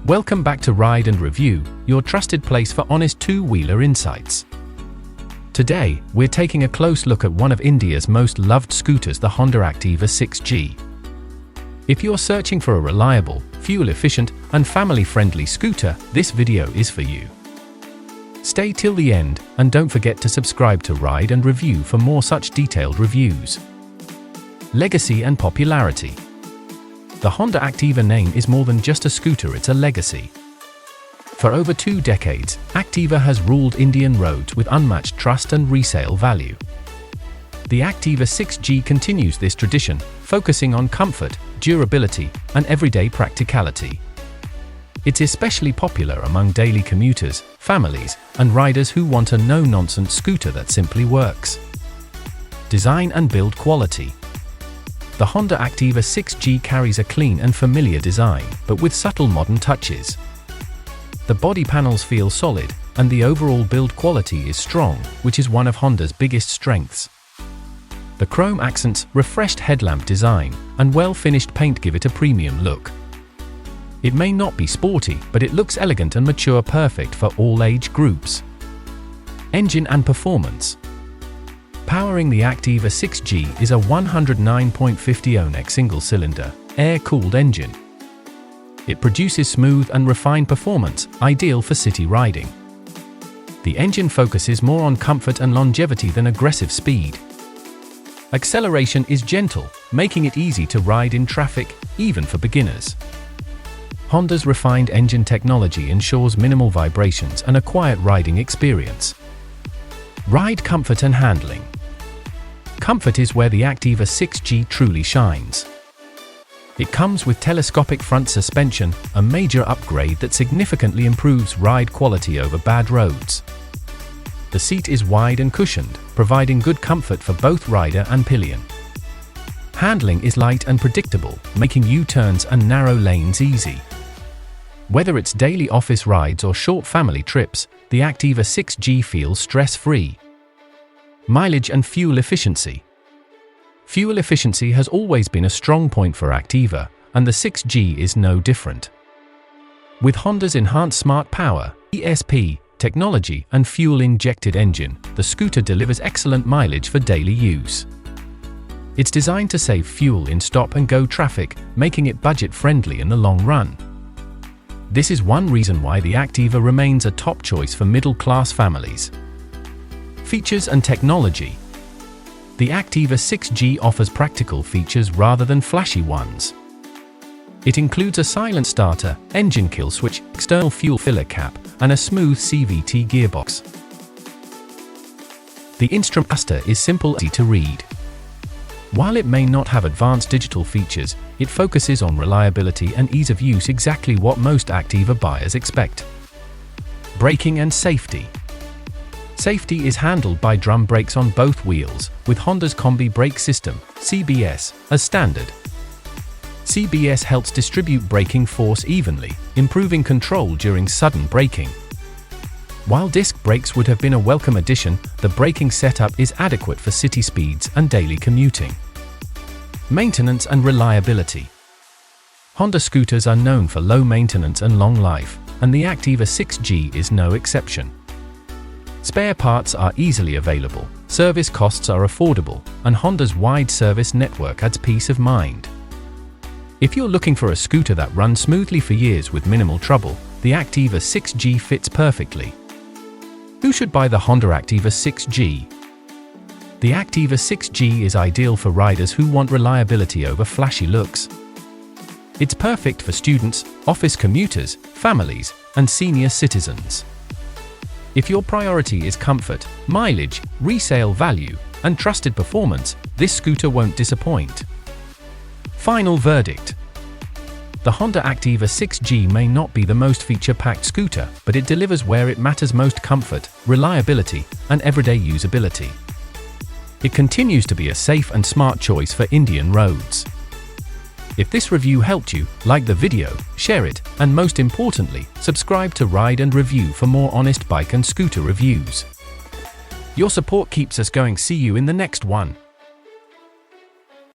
Welcome back to Ride and Review, your trusted place for honest two-wheeler insights. Today, we're taking a close look at one of India's most loved scooters, the Honda Activa 6G. If you're searching for a reliable, fuel-efficient, and family-friendly scooter, this video is for you. Stay till the end, and don't forget to subscribe to Ride and Review for more such detailed reviews. Legacy and popularity. The Honda Activa name is more than just a scooter, it's a legacy. For over 2 decades, Activa has ruled Indian roads with unmatched trust and resale value. The Activa 6G continues this tradition, focusing on comfort, durability, and everyday practicality. It's especially popular among daily commuters, families, and riders who want a no-nonsense scooter that simply works. Design and build quality. The Honda Activa 6G carries a clean and familiar design, but with subtle modern touches. The body panels feel solid, and the overall build quality is strong, which is one of Honda's biggest strengths. The chrome accents, refreshed headlamp design, and well-finished paint give it a premium look. It may not be sporty, but it looks elegant and mature, perfect for all age groups. Engine and performance. Powering the Activa 6G is a 109.50 single-cylinder, air-cooled engine. It produces smooth and refined performance, ideal for city riding. The engine focuses more on comfort and longevity than aggressive speed. Acceleration is gentle, making it easy to ride in traffic, even for beginners. Honda's refined engine technology ensures minimal vibrations and a quiet riding experience. Ride comfort and handling. Comfort is where the Activa 6G truly shines. It comes with telescopic front suspension, a major upgrade that significantly improves ride quality over bad roads. The seat is wide and cushioned, providing good comfort for both rider and pillion. Handling is light and predictable, making U-turns and narrow lanes easy. Whether it's daily office rides or short family trips, the Activa 6G feels stress-free. Mileage and fuel efficiency. Fuel efficiency has always been a strong point for Activa, and the 6G is no different. With Honda's enhanced smart power, ESP, technology, and fuel-injected engine, the scooter delivers excellent mileage for daily use. It's designed to save fuel in stop-and-go traffic, making it budget-friendly in the long run. This is one reason why the Activa remains a top choice for middle-class families. Features and technology. The Activa 6G offers practical features rather than flashy ones. It includes a silent starter, engine kill switch, external fuel filler cap, and a smooth CVT gearbox. The instrument cluster is simple and easy to read. While it may not have advanced digital features, it focuses on reliability and ease of use, exactly what most Activa buyers expect. Braking and safety. Safety is handled by drum brakes on both wheels, with Honda's Combi brake system, CBS, as standard. CBS helps distribute braking force evenly, improving control during sudden braking. While disc brakes would have been a welcome addition, the braking setup is adequate for city speeds and daily commuting. Maintenance and reliability. Honda scooters are known for low maintenance and long life, and the Activa 6G is no exception. Spare parts are easily available, service costs are affordable, and Honda's wide service network adds peace of mind. If you're looking for a scooter that runs smoothly for years with minimal trouble, the Activa 6G fits perfectly. Who should buy the Honda Activa 6G? The Activa 6G is ideal for riders who want reliability over flashy looks. It's perfect for students, office commuters, families, and senior citizens. If your priority is comfort, mileage, resale value, and trusted performance, this scooter won't disappoint. Final verdict. The Honda Activa 6G may not be the most feature-packed scooter, but it delivers where it matters most: comfort, reliability, and everyday usability. It continues to be a safe and smart choice for Indian roads. If this review helped you, like the video, share it, and most importantly, subscribe to Ride and Review for more honest bike and scooter reviews. Your support keeps us going. See you in the next one.